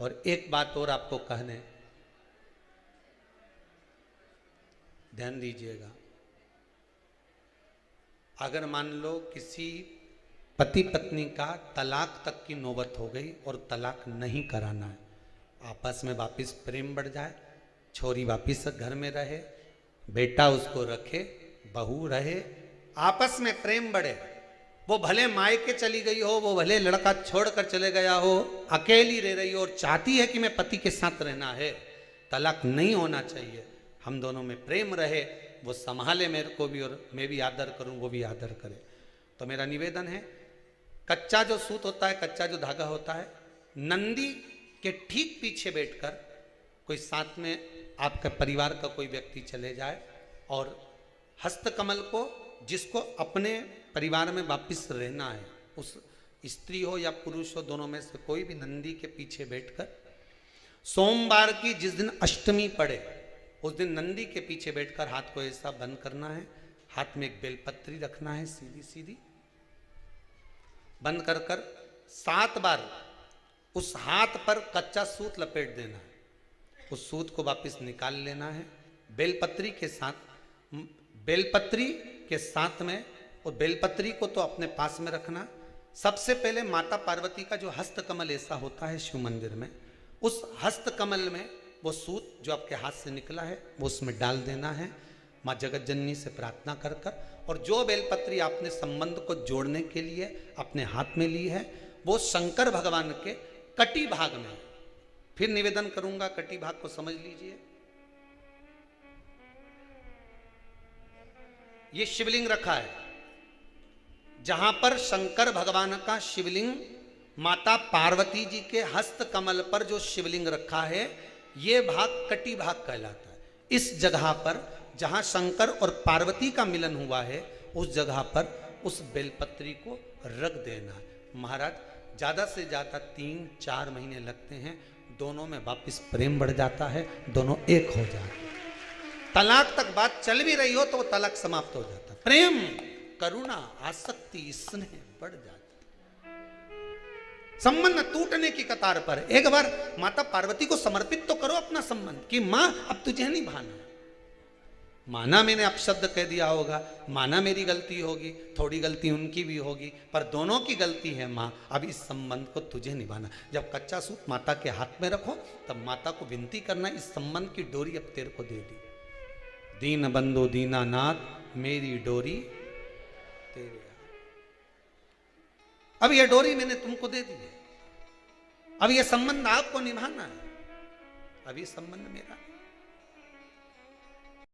और एक बात और आपको कहने, ध्यान दीजिएगा, अगर मान लो किसी पति पत्नी का तलाक तक की नौबत हो गई और तलाक नहीं कराना है, आपस में वापिस प्रेम बढ़ जाए, छोरी वापिस घर में रहे, बेटा उसको रखे, बहू रहे, आपस में प्रेम बढ़े, वो भले मायके चली गई हो, वो भले लड़का छोड़कर चले गया हो, अकेली रह रही हो और चाहती है कि मैं पति के साथ रहना है, तलाक नहीं होना चाहिए, हम दोनों में प्रेम रहे, वो संभाले मेरे को भी और मैं भी आदर करूं, वो भी आदर करे। तो मेरा निवेदन है, कच्चा जो सूत होता है, कच्चा जो धागा होता है, नंदी के ठीक पीछे बैठकर कोई साथ में आपका परिवार का कोई व्यक्ति चले जाए और हस्तकमल को, जिसको अपने परिवार में वापिस रहना है, उस स्त्री हो या पुरुष हो, दोनों में से कोई भी नंदी के पीछे बैठकर सोमवार की जिस दिन अष्टमी पड़े उस दिन नंदी के पीछे बैठकर हाथ को ऐसा बंद करना है, हाथ में एक बेलपत्री रखना है, सीधी सीधी बंद कर कर 7 बार उस हाथ पर कच्चा सूत लपेट देना है, उस सूत को वापस निकाल लेना है, बेलपत्री के साथ में, और बेलपत्री को तो अपने पास में रखना। सबसे पहले माता पार्वती का जो हस्तकमल ऐसा होता है शिव मंदिर में, उस हस्तकमल में वो सूत जो आपके हाथ से निकला है वो उसमें डाल देना है, माँ जगत जननी से प्रार्थना कर कर, और जो बेलपत्री आपने संबंध को जोड़ने के लिए अपने हाथ में ली है वो शंकर भगवान के कटी भाग में, फिर निवेदन करूंगा कटी भाग को समझ लीजिए। ये शिवलिंग रखा है, जहां पर शंकर भगवान का शिवलिंग, माता पार्वती जी के हस्त कमल पर जो शिवलिंग रखा है, ये भाग कटी भाग कहलाता है। इस जगह पर जहां शंकर और पार्वती का मिलन हुआ है, उस जगह पर उस बेलपत्री को रख देना है। महाराज ज्यादा से ज्यादा 3-4 महीने लगते हैं, दोनों में वापिस प्रेम बढ़ जाता है, दोनों एक हो जाते हैं। तलाक तक बात चल भी रही हो तो वो तलाक समाप्त हो जाता है, प्रेम, करुणा, आसक्ति, स्नेह बढ़ जाता है, संबंध टूटने की कतार पर। एक बार माता पार्वती को समर्पित तो करो अपना संबंध कि मां अब तुझे नहीं भाना, माना मैंने अपशब्द कह दिया होगा, माना मेरी गलती होगी, थोड़ी गलती उनकी भी होगी, पर दोनों की गलती है मां, अब इस संबंध को तुझे निभाना। जब कच्चा सूत माता के हाथ में रखो तब माता को विनती करना, इस संबंध की डोरी अब तेरे को दे दी, दीन बंधु दीनानाथ मेरी डोरी तेरे, अब यह डोरी मैंने तुमको दे दी है, अब यह संबंध आपको निभाना है, अब यह संबंध मेरा है।